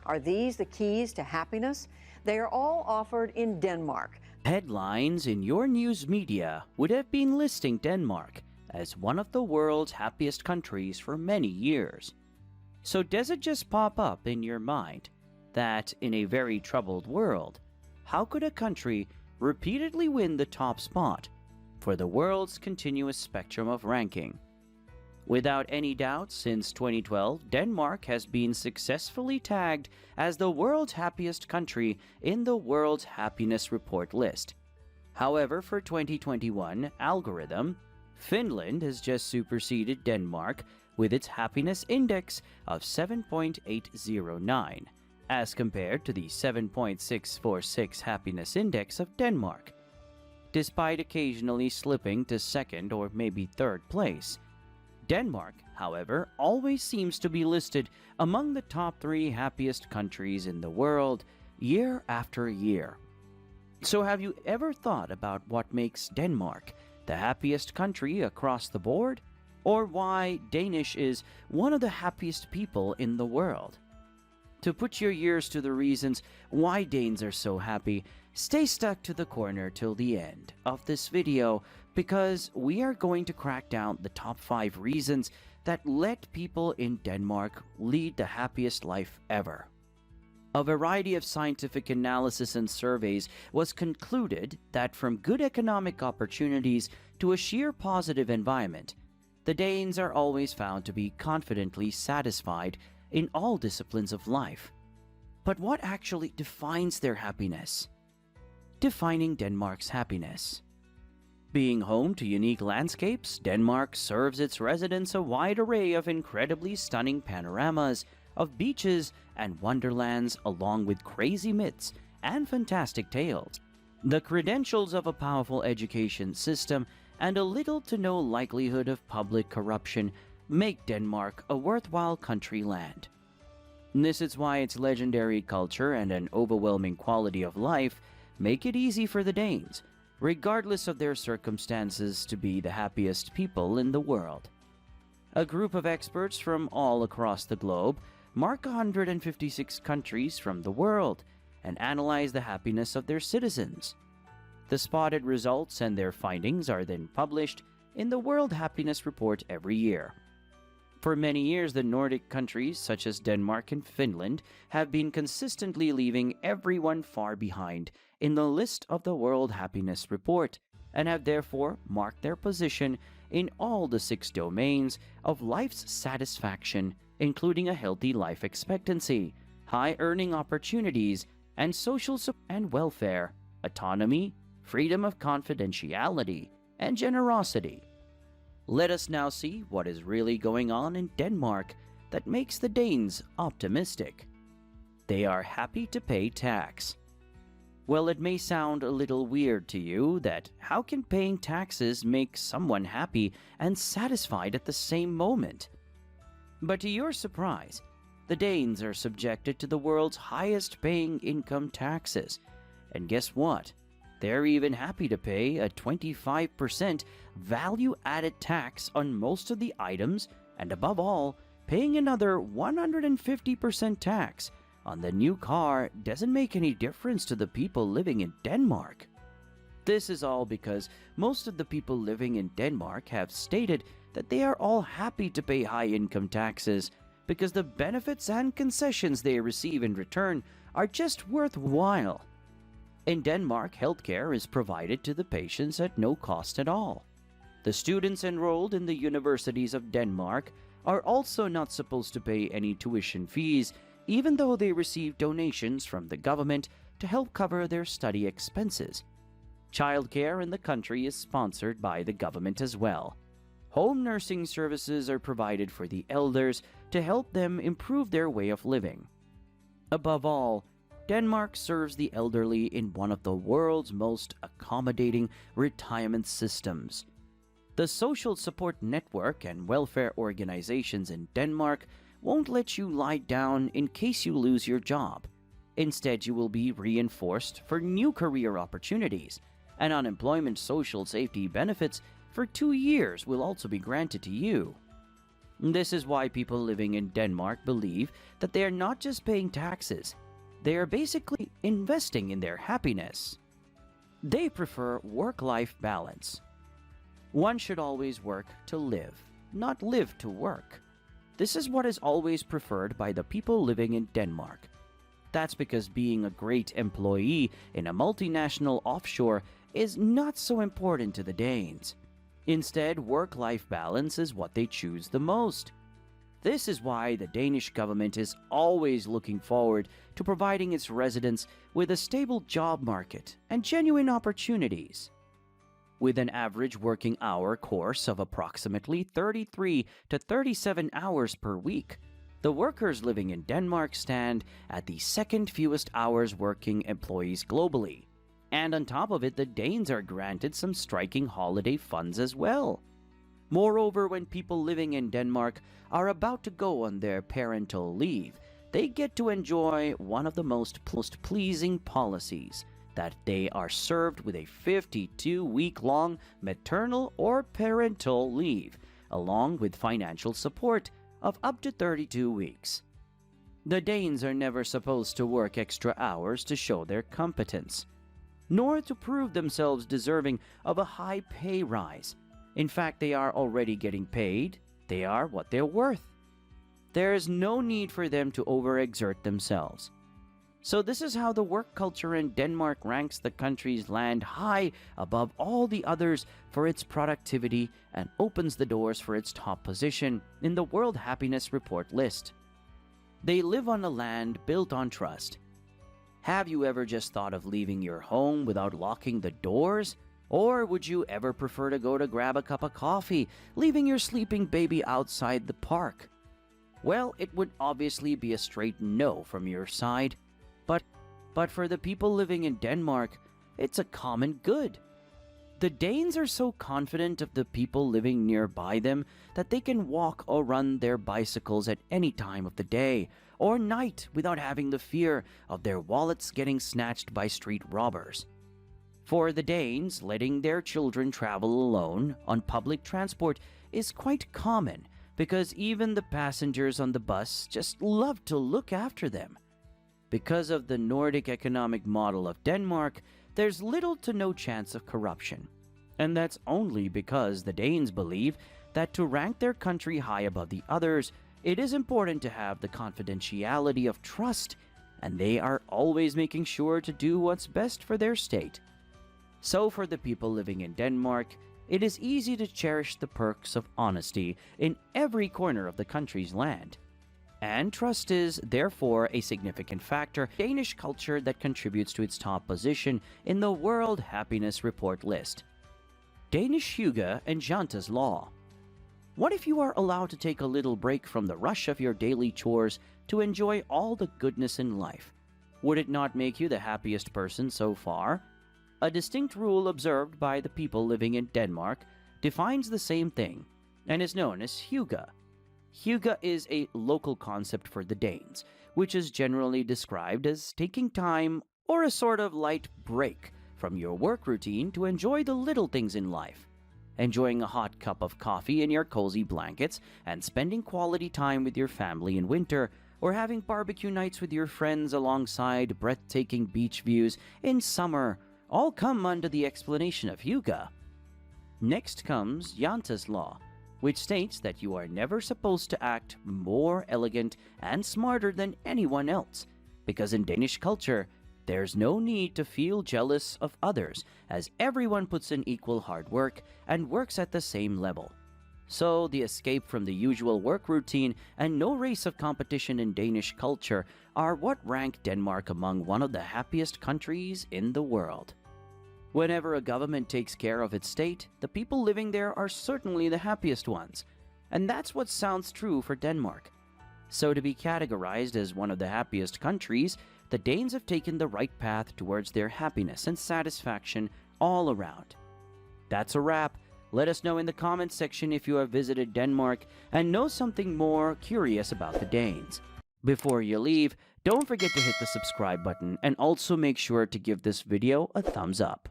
Are these the keys to happiness? They are all offered in Denmark. Headlines in your news media would have been listing Denmark as one of the world's happiest countries for many years. So does it just pop up in your mind that in a very troubled world, how could a country repeatedly win the top spot for the world's continuous spectrum of ranking? Without any doubt, since 2012, Denmark has been successfully tagged as the world's happiest country in the World Happiness Report list. However, for 2021 algorithm, Finland has just superseded Denmark with its happiness index of 7.809, as compared to the 7.646 happiness index of Denmark. Despite occasionally slipping to second or maybe third place, Denmark, however, always seems to be listed among the top 3 happiest countries in the world year after year. So have you ever thought about what makes Denmark the happiest country across the board? Or why Danish is one of the happiest people in the world? To put your ears to the reasons why Danes are so happy, stay stuck to the corner till the end of this video, because we are going to crack down the top 5 reasons that let people in Denmark lead the happiest life ever. A variety of scientific analysis and surveys was concluded that from good economic opportunities to a sheer positive environment, the Danes are always found to be confidently satisfied in all disciplines of life. But what actually defines their happiness? Defining Denmark's happiness. Being home to unique landscapes, Denmark serves its residents a wide array of incredibly stunning panoramas of beaches and wonderlands, along with crazy myths and fantastic tales. The credentials of a powerful education system and a little to no likelihood of public corruption make Denmark a worthwhile country land. This is why its legendary culture and an overwhelming quality of life make it easy for the Danes, regardless of their circumstances, to be the happiest people in the world. A group of experts from all across the globe mark 156 countries from the world and analyze the happiness of their citizens. The spotted results and their findings are then published in the World Happiness Report every year. For many years, the Nordic countries, such as Denmark and Finland, have been consistently leaving everyone far behind in the list of the World Happiness Report, and have therefore marked their position in all the 6 domains of life's satisfaction, including a healthy life expectancy, high earning opportunities, and social support and welfare, autonomy, freedom of confidentiality, and generosity. Let us now see what is really going on in Denmark that makes the Danes optimistic. They are happy to pay tax. Well, it may sound a little weird to you that how can paying taxes make someone happy and satisfied at the same moment? But to your surprise, the Danes are subjected to the world's highest paying income taxes. And guess what? They're even happy to pay a 25% value-added tax on most of the items, and above all, paying another 150% tax on the new car doesn't make any difference to the people living in Denmark. This is all because most of the people living in Denmark have stated that they are all happy to pay high income taxes because the benefits and concessions they receive in return are just worthwhile. In Denmark, healthcare is provided to the patients at no cost at all. The students enrolled in the universities of Denmark are also not supposed to pay any tuition fees, even though they receive donations from the government to help cover their study expenses. Childcare in the country is sponsored by the government as well. Home nursing services are provided for the elders to help them improve their way of living. Above all, Denmark serves the elderly in one of the world's most accommodating retirement systems. The social support network and welfare organizations in Denmark won't let you lie down in case you lose your job. Instead, you will be reinforced for new career opportunities, and unemployment social safety benefits for 2 years will also be granted to you. This is why people living in Denmark believe that they are not just paying taxes, they are basically investing in their happiness. They prefer work-life balance. One should always work to live, not live to work. This is what is always preferred by the people living in Denmark. That's because being a great employee in a multinational offshore is not so important to the Danes. Instead, work-life balance is what they choose the most. This is why the Danish government is always looking forward to providing its residents with a stable job market and genuine opportunities. With an average working hour course of approximately 33 to 37 hours per week, the workers living in Denmark stand at the second fewest hours working employees globally. And on top of it, the Danes are granted some striking holiday funds as well. Moreover, when people living in Denmark are about to go on their parental leave, they get to enjoy one of the most pleasing policies, that they are served with a 52-week-long maternal or parental leave, along with financial support of up to 32 weeks. The Danes are never supposed to work extra hours to show their competence, nor to prove themselves deserving of a high pay rise. In fact, they are already getting paid. They are what they're worth. There is no need for them to overexert themselves. So this is how the work culture in Denmark ranks the country's land high above all the others for its productivity and opens the doors for its top position in the World Happiness Report list. They live on a land built on trust. Have you ever just thought of leaving your home without locking the doors? Or would you ever prefer to go to grab a cup of coffee, leaving your sleeping baby outside the park? Well, it would obviously be a straight no from your side. But for the people living in Denmark, it's a common good. The Danes are so confident of the people living nearby them that they can walk or run their bicycles at any time of the day or night without having the fear of their wallets getting snatched by street robbers. For the Danes, letting their children travel alone on public transport is quite common because even the passengers on the bus just love to look after them. Because of the Nordic economic model of Denmark, there's little to no chance of corruption. And that's only because the Danes believe that to rank their country high above the others, it is important to have the confidentiality of trust, and they are always making sure to do what's best for their state. So for the people living in Denmark, it is easy to cherish the perks of honesty in every corner of the country's land. And trust is, therefore, a significant factor in Danish culture that contributes to its top position in the World Happiness Report list. Danish Hygge and Jante Law. What if you are allowed to take a little break from the rush of your daily chores to enjoy all the goodness in life? Would it not make you the happiest person so far? A distinct rule observed by the people living in Denmark defines the same thing and is known as Hygge. Hygge is a local concept for the Danes, which is generally described as taking time or a sort of light break from your work routine to enjoy the little things in life. Enjoying a hot cup of coffee in your cozy blankets and spending quality time with your family in winter, or having barbecue nights with your friends alongside breathtaking beach views in summer, all come under the explanation of Hygge. Next comes Jante Law, which states that you are never supposed to act more elegant and smarter than anyone else, because in Danish culture, there's no need to feel jealous of others, as everyone puts in equal hard work and works at the same level. So the escape from the usual work routine and no race of competition in Danish culture are what rank Denmark among one of the happiest countries in the world. Whenever a government takes care of its state, the people living there are certainly the happiest ones. And that's what sounds true for Denmark. So to be categorized as one of the happiest countries, the Danes have taken the right path towards their happiness and satisfaction all around. That's a wrap. Let us know in the comments section if you have visited Denmark and know something more curious about the Danes. Before you leave, don't forget to hit the subscribe button and also make sure to give this video a thumbs up.